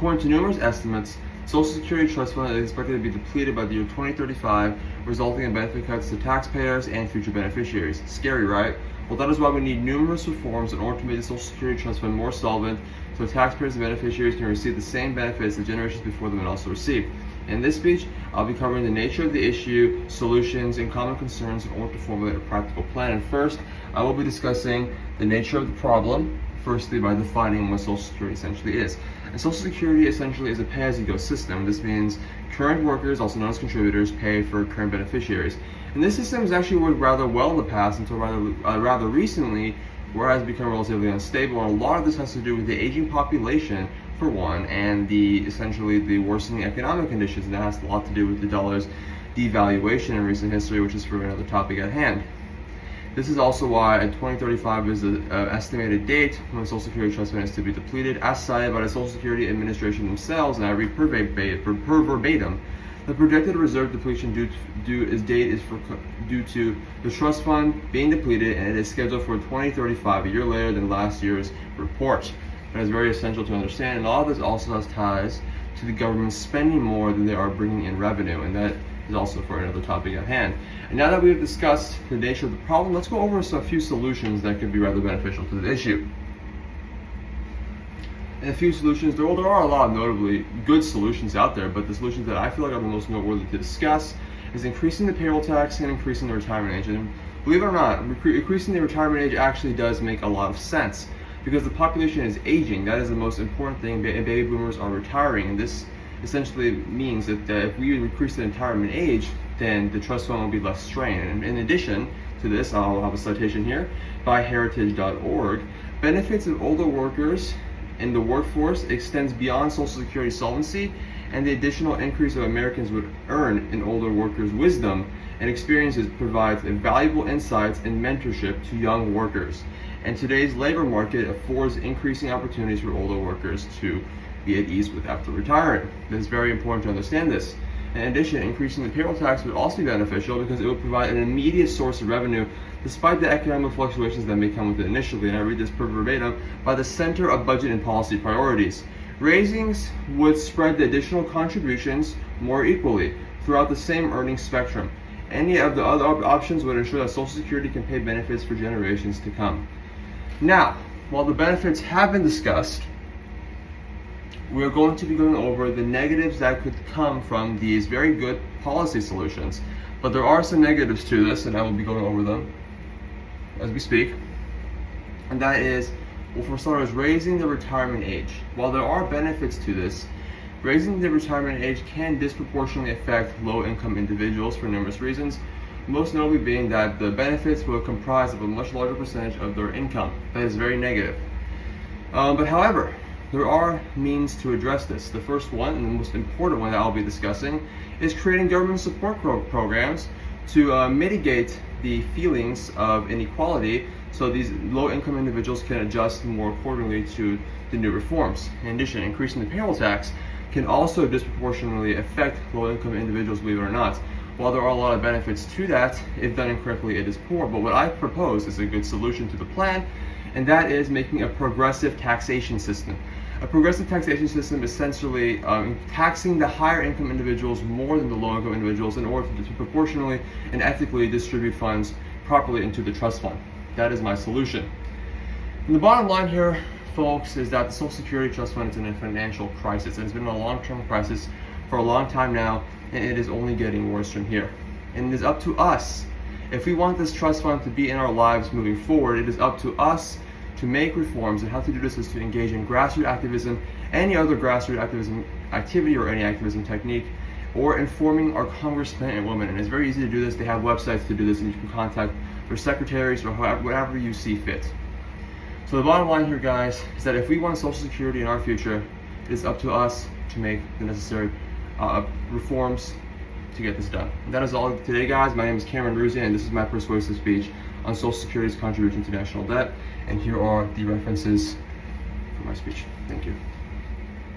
According to numerous estimates, Social Security Trust Fund is expected to be depleted by the year 2035, resulting in benefit cuts to taxpayers and future beneficiaries. Scary, right? Well, that is why we need numerous reforms in order to make the Social Security Trust Fund more solvent, so taxpayers and beneficiaries can receive the same benefits that generations before them had also received. In this speech, I'll be covering the nature of the issue, solutions, and common concerns in order to formulate a practical plan. And first, I will be discussing the nature of the problem, firstly by defining what Social Security essentially is. And Social Security essentially is a pay-as-you-go system. This means current workers, also known as contributors, pay for current beneficiaries. And this system has actually worked rather well in the past until rather recently, where it has become relatively unstable. And a lot of this has to do with the aging population, for one, and essentially the worsening economic conditions. And that has a lot to do with the dollar's devaluation in recent history, which is for another topic at hand. This is also why 2035 is the estimated date when the Social Security Trust Fund is to be depleted, as cited by the Social Security Administration themselves, and I read per verbatim. The projected reserve depletion due to the trust fund being depleted, and it is scheduled for 2035, a year later than last year's report. That is very essential to understand, and all of this also has ties to the government spending more than they are bringing in revenue, and that is also for another topic at hand. And now that we have discussed the nature of the problem, let's go over a few solutions that could be rather beneficial to the issue. And a few solutions, there are a lot of notably good solutions out there, but the solutions that I feel like are the most noteworthy to discuss is increasing the payroll tax and increasing the retirement age. And believe it or not, increasing the retirement age actually does make a lot of sense, because the population is aging. That is the most important thing, and baby boomers are retiring. And this essentially means that if we increase the retirement age, then the trust fund will be less strained. And in addition to this, I'll have a citation here by heritage.org. Benefits of older workers in the workforce extends beyond Social Security solvency, and the additional increase of Americans would earn in older workers' wisdom and experiences provides valuable insights and mentorship to young workers. And today's labor market affords increasing opportunities for older workers to be at ease with after retiring. It is very important to understand this. In addition, increasing the payroll tax would also be beneficial because it would provide an immediate source of revenue despite the economic fluctuations that may come with it initially. And I read this per verbatim by the Center of Budget and Policy Priorities. Raisings would spread the additional contributions more equally throughout the same earning spectrum. Any of the other options would ensure that Social Security can pay benefits for generations to come. Now, while the benefits have been discussed, we are going to be going over the negatives that could come from these very good policy solutions. But there are some negatives to this, and I will be going over them as we speak. And that is, well, for starters, raising the retirement age. While there are benefits to this, raising the retirement age can disproportionately affect low-income individuals for numerous reasons, most notably being that the benefits will comprise of a much larger percentage of their income. That is very negative. But however, there are means to address this. The first one, and the most important one that I'll be discussing, is creating government support programs to mitigate the feelings of inequality, so these low-income individuals can adjust more accordingly to the new reforms. In addition, increasing the payroll tax can also disproportionately affect low-income individuals, believe it or not. While there are a lot of benefits to that, if done incorrectly, it is poor. But what I propose is a good solution to the plan, and that is making a progressive taxation system. A progressive taxation system essentially taxing the higher income individuals more than the low income individuals in order to proportionally and ethically distribute funds properly into the trust fund. That is my solution. And the bottom line here, folks, is that the Social Security Trust Fund is in a financial crisis. It's been in a long-term crisis for a long time now, and it is only getting worse from here. And it is up to us. If we want this trust fund to be in our lives moving forward, it is up to us to make reforms, and how to do this is to engage in grassroots activism, any other grassroots activism activity or any activism technique, or informing our congressmen and women. And it's very easy to do this. They have websites to do this, and you can contact their secretaries or whatever you see fit. So the bottom line here, guys, is that if we want Social Security in our future, it is up to us to make the necessary reforms to get this done. And that is all today, guys. My name is Cameron Ruzia, and this is my persuasive speech on Social Security's contribution to national debt. And here are the references for my speech. Thank you.